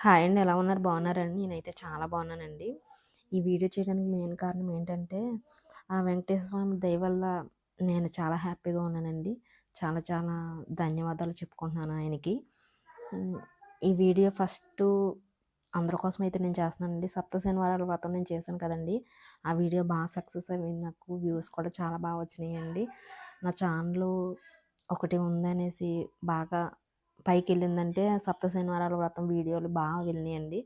Hi అండి. ఎలా ఉన్నారు? బాగున్నారండి? నేనైతే చాలా బాగున్నానండి. ఈ వీడియో చేయడానికి మెయిన్ కారణం ఏంటంటే, ఆ వెంకటేశ్వర స్వామి దయ వల్ల నేను చాలా హ్యాపీగా ఉన్నానండి. చాలా చాలా ధన్యవాదాలు చెప్పుకుంటున్నాను ఆయనకి. హ్మ్. ఈ వీడియో ఫస్టు అందరి కోసం అయితే నేను చేస్తున్నానండి. సప్త శనివారాల వ్రతం నేను చేశాను కదండీ! ఆ వీడియో బాగా సక్సెస్ అయింది నాకు. వ్యూస్ కూడా చాలా బాగా వచ్చినాయండి. నా ఛానలు ఒకటి ఉందనేసి బాగా పైకెళ్ళిందంటే సప్త శనివారాల వ్రతం వీడియోలు బాగా వెళ్ళినాయండి.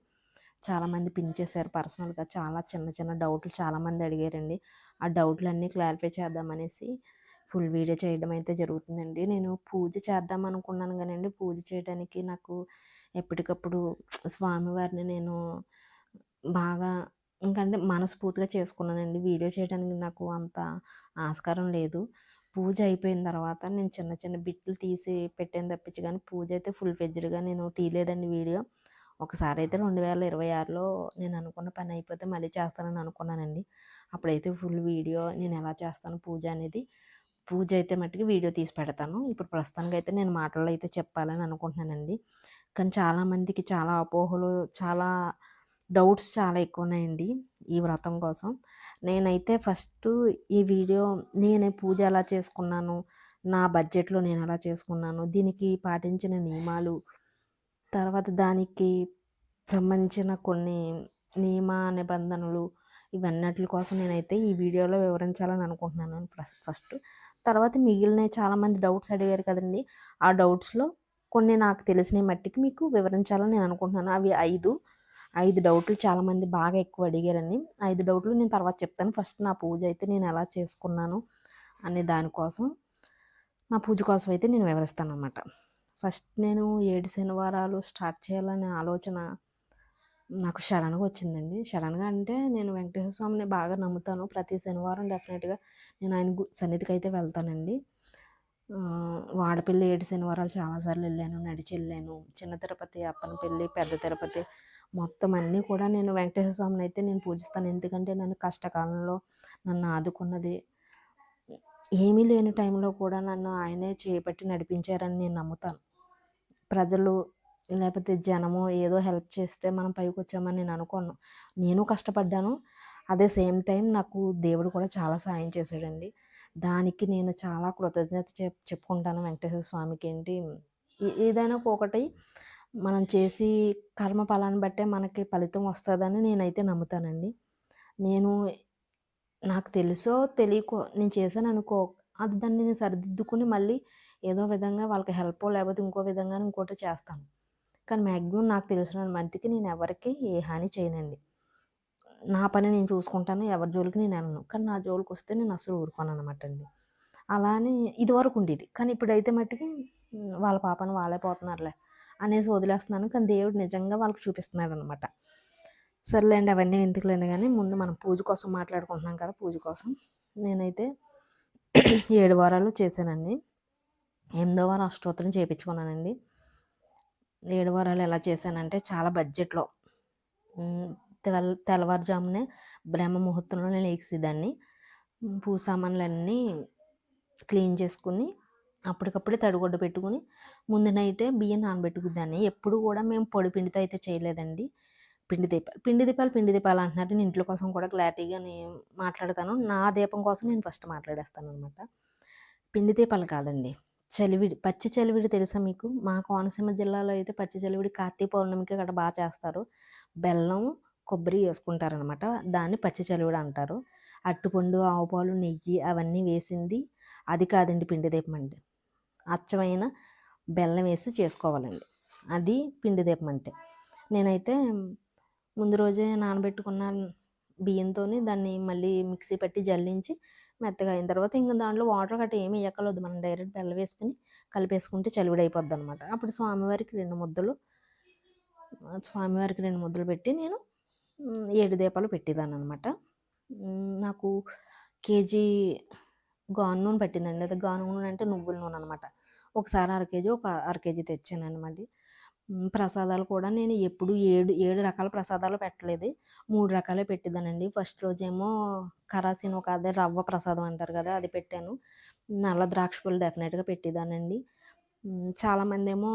చాలామంది పిన్ చేశారు పర్సనల్‌గా. చాలా చిన్న చిన్న డౌట్లు చాలామంది అడిగారండి. ఆ డౌట్లన్నీ క్లారిఫై చేద్దామనేసి ఫుల్ వీడియో చేయడం అయితే జరుగుతుందండి. నేను పూజ చేద్దాం అనుకున్నాను గానండి, పూజ చేయడానికి నాకు ఎప్పటికప్పుడు స్వామివారిని నేను బాగా ఇంకంటే మనస్ఫూర్తిగా చేసుకున్నానండి. వీడియో చేయడానికి నాకు అంత ఆస్కారం లేదు. పూజ అయిపోయిన తర్వాత నేను చిన్న చిన్న బిట్లు తీసి పెట్టాను తప్పించి కానీ పూజ అయితే ఫుల్ ఫ్లెడ్జ్డ్‌గా నేను తీయలేదండి వీడియో. ఒకసారైతే 2026లో నేను అనుకున్న పని అయిపోతే మళ్ళీ చేస్తానని అనుకున్నానండి. అప్పుడైతే ఫుల్ వీడియో నేను ఎలా చేస్తాను పూజ అనేది, పూజ అయితే మట్టుకు వీడియో తీసి పెడతాను. ఇప్పుడు ప్రస్తుతానికైతే నేను మాటల్లో అయితే చెప్పాలని అనుకుంటున్నానండి. కానీ చాలామందికి చాలా అపోహలు, చాలా డౌట్స్ చాలా ఎక్కువున్నాయండి ఈ వ్రతం కోసం. నేనైతే ఫస్టు ఈ వీడియో నేనే పూజ ఎలా చేసుకున్నాను, నా బడ్జెట్‌లో నేనెలా చేసుకున్నాను, దీనికి పాటించిన నియమాలు, తర్వాత దానికి సంబంధించిన కొన్ని నియమ నిబంధనలు ఇవన్నట్లి కోసం నేనైతే ఈ వీడియోలో వివరించాలని అనుకుంటున్నాను ఫస్ట్. తర్వాత మిగిలినయి చాలామంది డౌట్స్ అడిగారు కదండీ! ఆ డౌట్స్‌లో కొన్ని నాకు తెలిసినయి మట్టికి మీకు వివరించాలని నేను అనుకుంటున్నాను. అవి 5 డౌట్లు చాలామంది బాగా ఎక్కువ అడిగారండి. 5 డౌట్లు నేను తర్వాత చెప్తాను. ఫస్ట్ నా పూజ అయితే నేను ఎలా చేసుకున్నాను అనే దానికోసం, నా పూజ కోసం అయితే నేను వివరిస్తాననమాట. ఫస్ట్ నేను 7 శనివారాలు స్టార్ట్ చేయాలనే ఆలోచన నాకు సడన్‌గా వచ్చిందండి. సడన్‌గా అంటే నేను వెంకటేశ్వర స్వామిని బాగా నమ్ముతాను. ప్రతి శనివారం డెఫినెట్‌గా నేను ఆయన సన్నిధికైతే వెళ్తానండి. వాడపల్లి 7 శనివారాలు చాలా సార్లు ఎళ్ళాను. నడిచెళ్ళాను. చిన్న తిరుపతి, అప్పనపల్లి, పెద్ద తిరుపతి మొత్తం అన్నీ కూడా నేను వెంకటేశ్వర స్వామినైతే నేను పూజిస్తాను. ఎందుకంటే నన్ను కష్టకాలంలో నన్ను ఆదుకున్నది. ఏమీ లేని టైంలో కూడా నన్ను ఆయనే చేపట్టి నడిపించారని నేను నమ్ముతాను. ప్రజలు లేకపోతే జనము ఏదో హెల్ప్ చేస్తే మనం పైకొచ్చామని నేను అనుకోను. నేను కష్టపడ్డాను. అదే సేమ్ టైం నాకు దేవుడు కూడా చాలా సాయం చేశాడండి. దానికి నేను చాలా కృతజ్ఞత చెప్పుకుంటాను వెంకటేశ్వర స్వామికేంటి. ఏదైనా ఒకటి మనం చేసి కర్మ ఫలాన్ని బట్టే మనకి ఫలితం వస్తదని నేనైతే నమ్ముతానండి. నేను నాకు తెలుసో తెలియకో నేను చేశాననుకో, అది దాన్ని నేను సరిదిద్దుకొని మళ్ళీ ఏదో విధంగా వాళ్ళకి హెల్పో లేకపోతే ఇంకో విధంగానో ఇంకోటి చేస్తాను. కానీ మాక్సిమం నాకు తెలిసిన మట్టికి నేను ఎవరికీ ఏ హాని చేయనండి. నా పని నేను చూసుకుంటాను. ఎవరి జోలికి నేనెళ్ళను. కానీ నా జోలికొస్తే నేను అస్సలు ఊరుకోననమాట అండి. అలా అని ఇదివరకు ఉండేది. కానీ ఇప్పుడైతే మట్టికి వాళ్ళ పాపాన వాళ్ళే పోతున్నారులే అనేసి వదిలేస్తున్నాను. కానీ దేవుడు నిజంగా వాళ్ళకి చూపిస్తున్నాడనమాట. సర్లేండి అవన్నీ ఎందుకులేండి గానీ, ముందు మనం పూజ కోసం మాట్లాడుకుంటున్నాం కదా! పూజ కోసం నేనైతే 7 వారాలు చేశానండి. 8దో వారం అష్టోత్తరం చేపించుకున్నానండి. 7 వారాలు ఎలా చేశానంటే చాలా బడ్జెట్‌లో హ్మ్. తెల్లవారుజామునే బ్రహ్మ ముహూర్తంలోనే లెగిసేదాన్ని. పూజ సామాన్లన్నీ క్లీన్ చేసుకొని, అప్పటికప్పుడే తడిగుడ్డ పెట్టుకొని, ముందు నైటే బియ్యం నానబెట్టుకునేదాన్ని. ఎప్పుడు కూడా మేము పొడి పిండితో అయితే చేయలేదండి. పిండి దీపాలు అంటున్నారు. నేను ఇంట్ల కోసం కూడా క్లారిటీగా మాట్లాడతాను. నా దీపం కోసం నేను ఫస్ట్ మాట్లాడేస్తాననమాట. పిండి దీపాలు కాదండి. చలివిడి, పచ్చి చలివిడి తెలుసా మీకు? మా కోనసీమ జిల్లాలో అయితే పచ్చి చలివిడి కార్తీక పౌర్ణమికి గట్టా చేస్తారు. బెల్లం, కొబ్బరి యేసుకుంటారనమాట. దాన్ని పచ్చి చలివిడి అంటారు. అరటిపండు, ఆవు పాలు, నెయ్యి అవన్నీ వేసింది. అది కాదండి పిండి దీపం అంటే. అచ్చమైన బెల్లం వేసి చేసుకోవాలండి. అది పిండి దీపం అంటే. నేనైతే ముందు రోజే నానబెట్టుకున్న బియ్యంతోని దాన్ని మళ్ళీ మిక్సీ పట్టి జల్లించి మెత్తగా అయిన తర్వాత ఇంక దాంట్లో వాటర్ గట్రా ఏమి ఎయ్యక్కర్లేదు. మనం డైరెక్ట్ బెల్లం వేసుకొని కలిపేసుకుంటే చలివిడి అయిపోద్దనమాట. అప్పుడు స్వామివారికి 2 ముద్దలు పెట్టి నేను 7 దీపాలు పెట్టేదాన్ననమాట. నాకు కేజీ గాను నూనె పట్టిందండి. అది గాను నూనె అంటే నువ్వుల నూనె అనమాట. ఒకసారి ఒక అర కేజీ తెచ్చాననమాట. ప్రసాదాలు కూడా నేను ఎప్పుడు 7 రకాల ప్రసాదాలు పెట్టలేదు. 3 రకాలే పెట్టేదాన్నండి. ఫస్ట్ రోజేమో కరాసిన్ అదే రవ్వ ప్రసాదం అంటారు కదా! అది పెట్టాను. నల్ల ద్రాక్ష పళ్ళు డెఫినెట్‌గా పెట్టేదాన్నండి. చాలామందేమో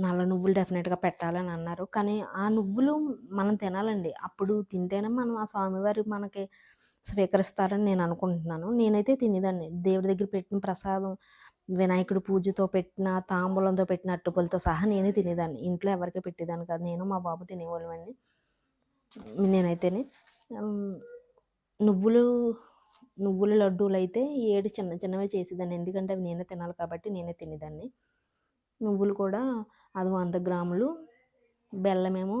నల్ల నువ్వులు డెఫినిట్‌గా పెట్టాలని అన్నారు. కానీ ఆ నువ్వులు మనం తినాలండి. అప్పుడు తింటేనే మనం ఆ స్వామివారు మనకి స్వీకరిస్తారని నేను అనుకుంటున్నాను. నేనైతే తినేదాన్ని. దేవుడి దగ్గర పెట్టిన ప్రసాదం, వినాయకుడి పూజతో పెట్టిన, తాంబూలంతో పెట్టిన అరటిపళ్ళతో సహా నేనే తినేదాన్ని. ఇంట్లో ఎవరికీ పెట్టేదాన్ని కాదు. నేను, మా బాబు తినేవాళ్ళమండి. నేనైతేనే. హ్మ్. నువ్వులు నువ్వుల లడ్డూలైతే 7 చిన్న చిన్నవే చేసేదాన్ని. ఎందుకంటే అవి నేనే తినాలి కాబట్టి నేనే తినేదాన్ని. నువ్వులు కూడా అది 100 గ్రాములు, బెల్లమేమో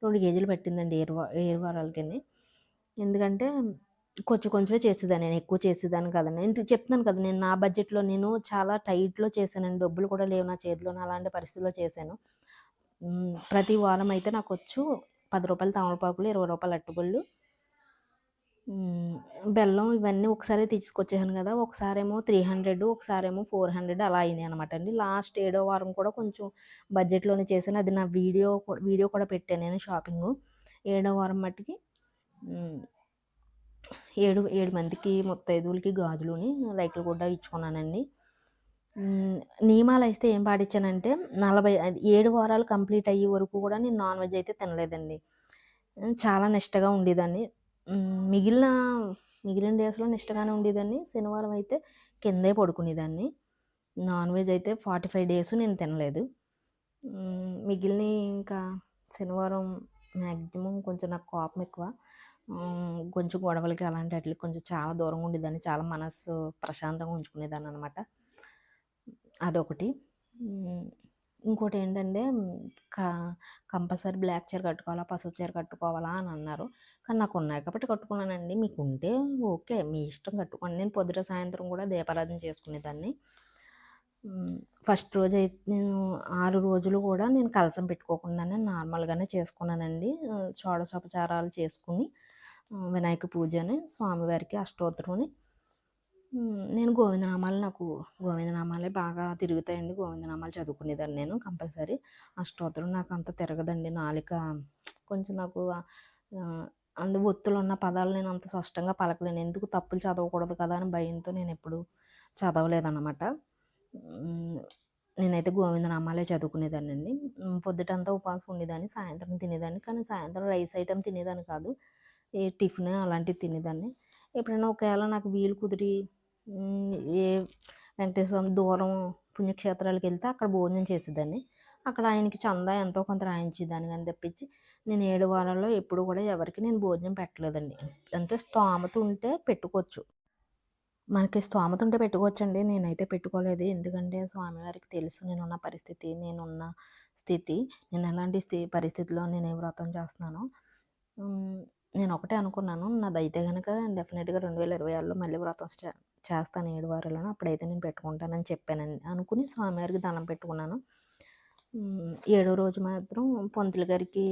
2 కేజీలు పట్టిందండి ఏరువారాలకని. ఎందుకంటే కొంచెం కొంచెమే చేసేదాన్ని. నేను ఎక్కువ చేసేదాన్ని కాదండి. నేను చెప్తున్నాను కదా! నేను నా బడ్జెట్‌లో నేను చాలా టైట్‌లో చేశానండి. డబ్బులు కూడా లేవు నా చేతిలోన. అలాంటి పరిస్థితిలో చేశాను. ప్రతి వారం అయితే నాకొచ్చు రూ. 10 తమలపాకులు, రూ. 20 అరటిపళ్ళు, హ్మ్. బెల్లం ఇవన్నీ ఒకసారే తీసుకొచ్చేసాను గదా! ఒకసారేమో 300, ఒకసారేమో 400 అలా అయినాయనమాట అండి. లాస్ట్ ఏడో వారం కూడా కొంచెం బడ్జెట్‌లోనే చేశాను. అది నా వీడియో కూడా పెట్టాను నేను షాపింగు. ఏడో వారం మట్టికి హ్మ్. 7 మందికి ముత్తైదువులకి గాజులుని, రైకల గుడ్డ ఇచ్చుకున్నానండి. హ్మ్. నియమాలైతే ఏం పాటించానంటే 7 వారాలు కంప్లీట్ అయ్యే వరకు కూడా నేను నాన్ వెజ్ అయితే తినలేదండి. చాలా నిష్టగా ఉండేదాన్ని. మిగిలిన మిగిలిన డేస్‌లో నిష్టగానే ఉండేదాన్ని. శనివారం అయితే కిందే పడుకునేదాన్ని. నాన్ వెజ్ అయితే 45 డేస్ నేను తినలేదు. మిగిలినయి ఇంకా శనివారం మాక్సిమం కొంచెం నాకు కోపం ఎక్కువ. కొంచెం గొడవలకి అలాంటి ఆటిలకి కొంచెం చాలా దూరంగా ఉండేదాన్ని. చాలా మనసు ప్రశాంతంగా ఉంచుకునేదాన్ననమాట. అదొకటి. హ్మ్. ఇంకోటేంటంటే క కంపల్సరీ బ్లాక్ చీర కట్టుకోవాలా, పసుపు చీర కట్టుకోవాలా అని అన్నారు. కానీ నాకున్నాయి కాబట్టి కట్టుకున్నానండి. మీకుంటే ఓకే. మీ ఇష్టం కట్టుకోండి. నేను పొద్దుట, సాయంత్రం కూడా దీపారాధన చేసుకునేదాన్ని. హ్మ్. ఫస్ట్ రోజైతే నేను 6 రోజులు కూడా నేను కలశం పెట్టుకోకుండానే నార్మల్‌గానే చేసుకున్నానండి. షోడశోపచారాలు చేసుకొని వినాయక పూజని, స్వామివారికి అష్టోత్తరంని, నేను గోవిందనామాలే బాగా తిరుగుతాయండి. గోవిందనామాలు చదువుకునేదాన్ని నేను కంపల్సరీ. అష్టోత్తరం నాకంత తిరగదండి. నాలుక కొంచెం నాకు ఒత్తులున్న పదాలు నేను అంత స్పష్టంగా పలకలేను. ఎందుకు తప్పులు చదవకూడదు కదా అని భయంతో నేనెప్పుడు చదవలేదనమాట. హ్మ్. నేనైతే గోవిందనామాలే చదువుకునేదాన్నండి. పొద్దుటంతా ఉపవాసం ఉండేదాన్ని. సాయంత్రం తినేదాన్ని. కానీ సాయంత్రం రైస్ ఐటెమ్ తినేదాన్ని కాదు. టిఫిన్ అలాంటివి తినేదాన్ని. ఎప్పుడైనా ఒకేళ నాకు వీలు కుదిరి ఏ వెంకటేశ్వర స్వామి దూరం పుణ్యక్షేత్రాలకెళ్తే అక్కడ భోజనం చేసేదాన్ని. అక్కడ ఆయనకి చందా ఎంతో కొంత రాయించేదాన్ని గాని తప్పించి, నేను 7 వారాల్లో ఎప్పుడు కూడా ఎవరికీ నేను భోజనం పెట్టలేదండి. అంటే స్తోమత ఉంటే పెట్టుకోవచ్చు. మనకి స్తోమత ఉంటే పెట్టుకోవచ్చండి. నేనైతే పెట్టుకోలేదు. ఎందుకంటే స్వామివారికి తెలుసు నేనున్న పరిస్థితి, నేనున్న స్థితి. నేను ఎలాంటి పరిస్థితిలో నేను ఏ వ్రతం చేస్తున్నానో. హ్మ్. నేనొకటే అనుకున్నాను. నాదైతే గనక డెఫినిట్‌గా 2026లో మళ్ళీ వ్రతం చేస్తాను 7 వారాలను. అప్పుడైతే నేను పెట్టుకుంటానని చెప్పానండి. అనుకుని స్వామివారికి దండం పెట్టుకున్నాను. ఏడో రోజు మాత్రం పంతులు గారికి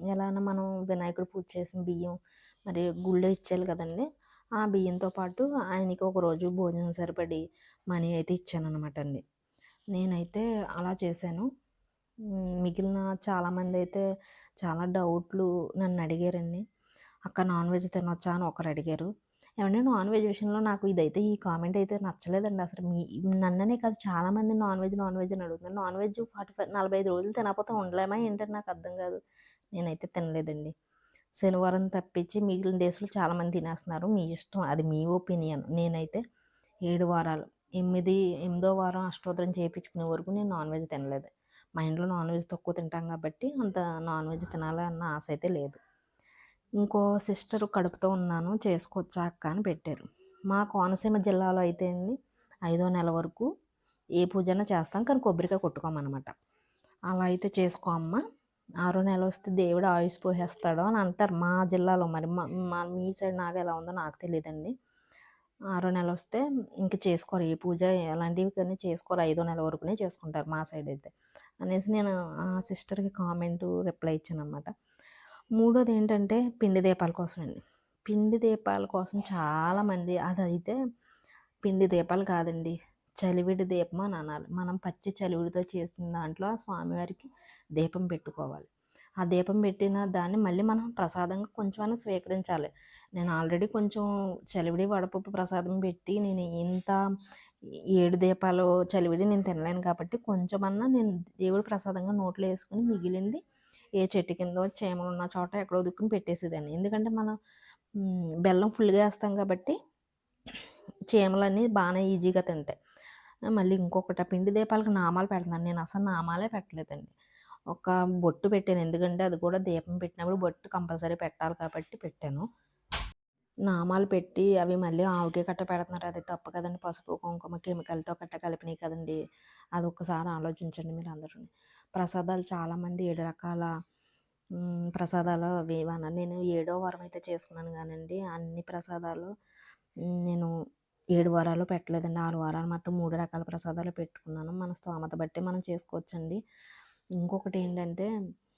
ఎలానా మనం వినాయకుడు పూజ చేసిన బియ్యం మరి గుళ్ళో ఇచ్చేయాలి కదండీ! ఆ బియ్యంతో పాటు ఆయనకి ఒకరోజు భోజనం సరిపడి మనీ అయితే ఇచ్చాననమాట అండి. నేనైతే అలా చేశాను. మిగిలిన చాలామందైతే చాలా డౌట్లు నన్నడిగారండి. "అక్క నాన్ వెజ్ తినొచ్చా?" అని ఒకరడిగారు. ఏవండీ నాన్ వెజ్ విషయంలో నాకు ఈ కామెంట్ అయితే నచ్చలేదండి అసలు. నన్ననే కాదు చాలామంది నాన్ వెజ్ అని అడుగుతున్నారు. నాన్ వెజ్ 45 రోజులు తినకపోతే ఉండలేమా ఏంటని నాకు అర్థం కాదు. నేనైతే తినలేదండి. శనివారం తప్పించి మిగిలిన డేస్‌లో చాలామంది తినేస్తున్నారు. మీ ఇష్టం. అది మీ ఒపీనియన్. నేనైతే 7 వారాలు, ఎనిమిదో వారం అష్టోత్తరం చేపించుకునే వరకు నేను నాన్ వెజ్ తినలేదు. మా ఇంట్లో నాన్ వెజ్ తక్కువ తింటాం కాబట్టి అంత నాన్ వెజ్ తినాలన్న ఆశ అయితే లేదు. ఇంకో సిస్టర్ కడుపుతో ఉన్నాను చేసుకోవచ్చా అక్క అని పెట్టారు. మా కోనసీమ జిల్లాలో అయితే అండి 5వ నెల వరకు ఏ పూజైనా చేస్తాం. కానీ కొబ్బరికాయ కొట్టుకోమనమాట. అలా అయితే చేసుకో అమ్మ. 6వ నెల వస్తే దేవుడు ఆయుష్ పోసేస్తాడు అని అంటారు మా జిల్లాలో. మరి మీ సైడ్ ఎలా ఉందో నాకు తెలీదండి. 6వ నెల వస్తే ఇంక చేసుకోరు. ఏ పూజ ఎలాంటివి కానీ చేసుకోరు. 5వ నెల వరకునే చేసుకుంటారు మా సైడ్ అయితే. అనేసి నేను ఆ సిస్టర్‌కి రిప్లై ఇచ్చాననమాట. మూడోదేంటంటే పిండి దీపాల కోసం అండి. పిండి దీపాల కోసం చాలామంది అదైతే పిండి దీపాలు కాదండి. చలివిడి దీపం అని అనాలి. మనం పచ్చి చలివిడితో చేసిన దాంట్లో ఆ స్వామివారికి దీపం పెట్టుకోవాలి. ఆ దీపం పెట్టిన దాన్ని మళ్ళీ మనం ప్రసాదంగా కొంచెమన్నా స్వీకరించాలి. నేను ఆల్రెడీ కొంచెం చలివిడి, వడపప్పు ప్రసాదం పెట్టి నేను ఇంత 7 దీపాలు చలివిడి నేను తినలేను కాబట్టి కొంచెమన్నా నేను దేవుడి ప్రసాదంగా నోట్లో వేసుకొని మిగిలింది ఏ చెట్టు కిందో చీమలు ఉన్న చోట ఎక్కడో దుక్కుని పెట్టేసేదాన్ని. ఎందుకంటే మనం బెల్లం ఫుల్‌గా ఏస్తాం కాబట్టి చీమలన్నీ బాగానే ఈజీగా తింటాయి. మళ్ళీ ఇంకొకటి ఆ పిండి దీపాలకు నామాలు పెడుతున్నాను. నేను అసలు నామాలే పెట్టలేదండి. ఒక బొట్టు పెట్టాను. ఎందుకంటే అది కూడా దీపం పెట్టినప్పుడు బొట్టు కంపల్సరీ పెట్టాలి కాబట్టి పెట్టాను. నామాలు పెట్టి అవి మళ్ళీ ఆవుకి గట్ట పెడుతున్నారు. అది తప్పు కదండీ! పసుపు, కుంకుమ కెమికల్‌తో గట్ట కలిపినయి కదండీ! అదొక్కసారి ఆలోచించండి మీరందరూని. ప్రసాదాలు చాలామంది 7 రకాల ప్రసాదాలు అవి ఇవన్నారు. నేను ఏడో వారం అయితే చేసుకున్నాను గానండి, అన్ని ప్రసాదాలు నేను 7 వారాలు పెట్టలేదండి. 6 వారాలు మాత్రం 3 రకాల ప్రసాదాలు పెట్టుకున్నాను. మన స్తోమత బట్టి మనం చేసుకోవచ్చండి. ఇంకొకటేంటంటే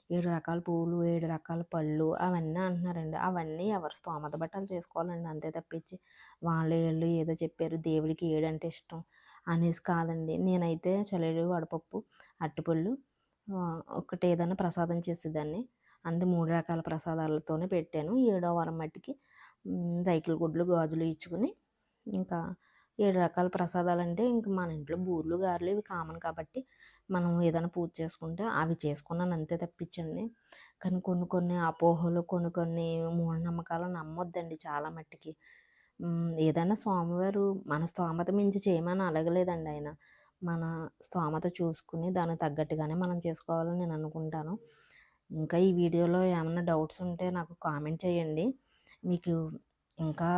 7 రకాల పువ్వులు, 7 రకాల పళ్ళు అవన్నీ అంటున్నారండి. అవన్నీ ఎవరి స్తోమత బట్టి ఆళ్ళు చేసుకోవాలండి. అంతే తప్పించి వాళ్ళు ఈళ్ళు ఏదో చెప్పారు దేవుడికి 7 అంటే ఇష్టం అనేసి కాదండి. నేనైతే చలివిడి, వడపప్పు, అరటిపళ్ళు ఒకటి ఏదైనా ప్రసాదం చేసేదాన్ని. అంతే 3 రకాల ప్రసాదాలతోనే పెట్టాను. ఏడో వారం మట్టికి రైకుల గుడ్లు, గాజులు ఇచ్చుకొని ఇంకా 7 రకాల ప్రసాదాలంటే ఇంక మన ఇంట్లో బూర్లు, గారెలు ఇవి కామన్ కాబట్టి మనం ఏదైనా పూజ చేసుకుంటే అవి చేసుకున్నాను అంతే తప్పించండి. కానీ కొన్ని కొన్ని అపోహలు, కొన్ని కొన్ని మూఢనమ్మకాలు నమ్మొద్దండి చాలా మట్టికి. ఏదైనా స్వామివారు మన స్తోమత మించి చేయమని అడగలేదండి ఆయన. మన స్తోమత చూసుకుని దానికి తగ్గట్టుగానే మనం చేసుకోవాలని నేను అనుకుంటాను. ఇంకా ఈ వీడియోలో ఏమన్నా డౌట్స్ ఉంటే నాకు కామెంట్ చేయండి. మీకు ఇంకా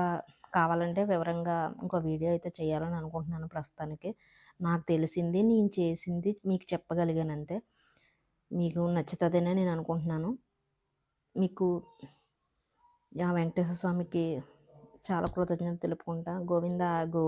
కావాలంటే వివరంగా ఇంకో వీడియో అయితే చేయాలని అనుకుంటున్నాను ప్రస్తుతానికి. నాకు తెలిసింది, నేను చేసింది మీకు చెప్పగలిగాను అంతే. మీకు నచ్చుతదనే నేను అనుకుంటున్నాను. మీకు ఆ వెంకటేశ్వర స్వామికి చాలా కృతజ్ఞతలు తెలుపుకుంటా. గోవిందా గో